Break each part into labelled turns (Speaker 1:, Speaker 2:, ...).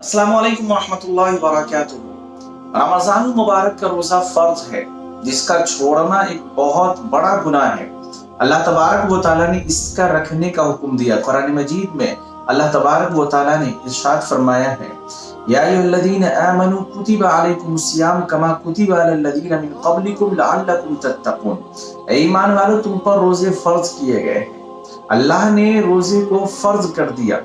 Speaker 1: अस्सलामु अलैकुम वरहमतुल्लाहि वबरकातुहू। रमज़ान मुबारक का रोज़ा फ़र्ज है जिसका छोड़ना एक बहुत बड़ा गुनाह है। अल्लाह तबारक व तआला ने इसका रखने का हुक्म दिया। कुरान मजीद में अल्लाह तबारक व तआला ने इरशाद फरमाया है, या अय्युहल्लज़ीना आमनू कुतिबा अलैकुमुस्सियाम कमा कुतिबा अलल्लज़ीना मिन क़ब्लिकुम लअल्लकुम तत्तक़ून। ऐ ईमान वालों, तुम पर रोज़े फ़र्ज किए गए हैं। अल्लाह ने रोज़े को फ़र्ज कर दिया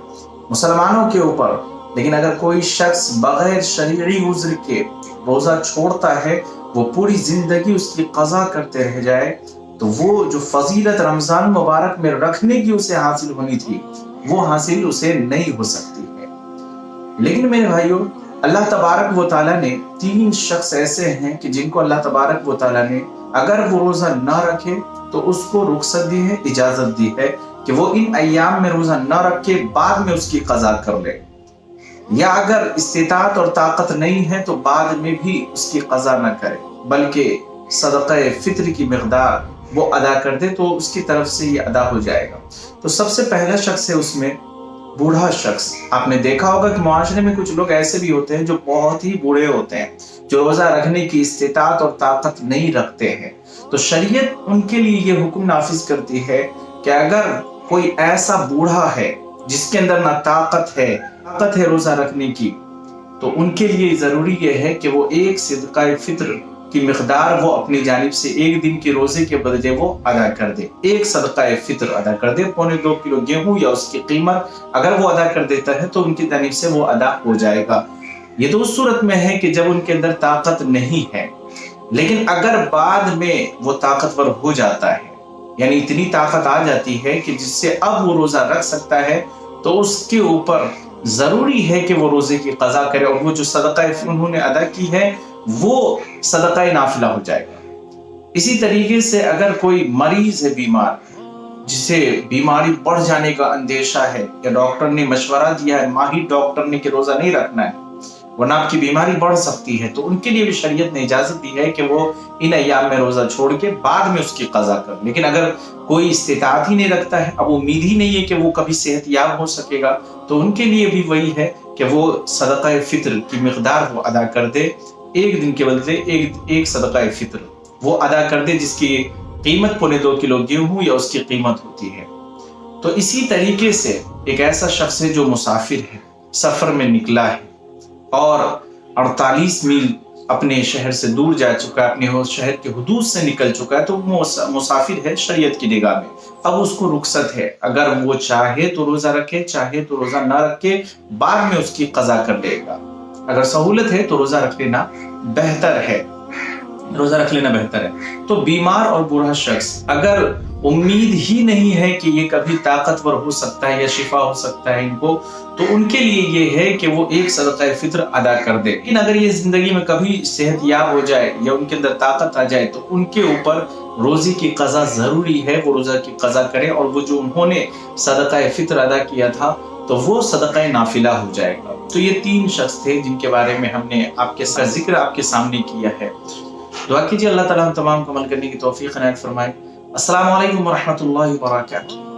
Speaker 1: मुसलमानों के ऊपर। लेकिन अगर कोई शख्स बगैर शरई उज़्र के रोज़ा छोड़ता है, वो पूरी ज़िंदगी उसकी क़ज़ा करते रह जाए, तो वो जो फजीलत रमज़ान मुबारक में रखने की उसे हासिल होनी थी, वो हासिल उसे नहीं हो सकती है। लेकिन मेरे भाइयों, अल्लाह तबारक व तआला ने तीन शख्स ऐसे हैं कि जिनको अल्लाह तबारक व तआला ने अगर वो रोज़ा ना रखे तो उसको रुख्सत दी है, इजाज़त दी है कि वो इन अय्याम में रोज़ा ना रख के बाद में उसकी क़ज़ा कर ले, या अगर इस्तिताअत और ताकत नहीं है तो बाद में भी उसकी क़ज़ा न करे, बल्कि सदक़े फ़ित्र की मिक़दार वो अदा कर दे तो उसकी तरफ से ये अदा हो जाएगा। तो सबसे पहला शख्स है उसमें बूढ़ा शख्स। आपने देखा होगा कि मुआशरे में कुछ लोग ऐसे भी होते हैं जो बहुत ही बूढ़े होते हैं, जो रोज़ा रखने की इस्तिताअत और ताकत नहीं रखते हैं। तो शरीयत उनके लिए ये हुक्म नाफिज करती है कि अगर कोई ऐसा बूढ़ा है जिसके अंदर ना ताकत है रोज़ा रखने की, तो उनके लिए ज़रूरी ये है कि वो एक सदक़ाए फ़ित्र की मिक़दार वो अपनी जानिब से एक दिन के रोज़े के बदले वो अदा कर दे। एक सदक़ाए फ़ित्र अदा कर दे, 2.25 किलो गेहूँ या उसकी कीमत अगर वो अदा कर देता है तो उनकी जानिब से वो अदा हो जाएगा। ये तो उस सूरत में है कि जब उनके अंदर ताकत नहीं है। लेकिन अगर बाद में वो ताकतवर हो जाता है, यानी इतनी ताकत आ जाती है कि जिससे अब वो रोज़ा रख सकता है, तो उसके ऊपर ज़रूरी है कि वो रोज़े की क़ज़ा करे और वो जो सदक़ा उन्होंने अदा की है वो सदक़ा नाफिला हो जाएगा। इसी तरीके से अगर कोई मरीज़ है बीमार, जिसे बीमारी बढ़ जाने का अंदेशा है या डॉक्टर ने मशवरा दिया है, माहिर डॉक्टर ने, कि रोज़ा नहीं रखना है वरना आपकी बीमारी बढ़ सकती है, तो उनके लिए भी शरीयत ने इजाज़त दी है कि वो इन अय्याम में रोज़ा छोड़ के बाद में उसकी क़ज़ा कर। लेकिन अगर कोई इस्तिताअत ही नहीं रखता है, अब उम्मीद ही नहीं है कि वो कभी सेहतयाब हो सकेगा, तो उनके लिए भी वही है कि वो सदक़ाए फ़ित्र की मिक़दार वो अदा कर दे, एक दिन के बदले एक सदक़ाए फ़ित्र वो अदा कर दे जिसकी कीमत 2.25 किलो गेहूँ या उसकी कीमत होती है। तो इसी तरीके से एक ऐसा शख्स है जो मुसाफिर है, सफ़र में निकला है और 48 मील अपने शहर से दूर जा चुका है, अपने शहर के हुदूद से निकल चुका है, तो वो मुसाफिर है शरीयत की निगाह में। अब उसको रुख्सत है, अगर वो चाहे तो रोज़ा रखे, चाहे तो रोज़ा ना रखे, बाद में उसकी क़ज़ा कर लेगा। अगर सहूलत है तो रोज़ा रख लेना बेहतर है, रोज़ा रख लेना बेहतर है। तो बीमार और बूढ़ा शख्स अगर उम्मीद ही नहीं है कि ये कभी ताकतवर हो सकता है या शिफा हो सकता है इनको, तो उनके लिए ये है कि वो एक सदक़ाए फ़ित्र अदा कर दे। लेकिन अगर ये ज़िंदगी में कभी सेहतयाब हो जाए या उनके अंदर ताकत आ जाए, तो उनके ऊपर रोज़े की क़ज़ा ज़रूरी है, वो रोज़ा की क़ज़ा करें और वो जो उन्होंने सदक़ाए फ़ित्र अदा किया था तो वो सदक़ाए नाफिला हो जाएगा। तो ये तीन शख्स थे जिनके बारे में हमने आपके साथ ज़िक्र आपके सामने किया है। दुआ कीजिए अल्लाह ताला हम तमाम को अमल करने की तौफ़ीक़ इनायत फरमाए। अस्सलामु अलैकुम वरहमतुल्लाहि वबरकातुहू।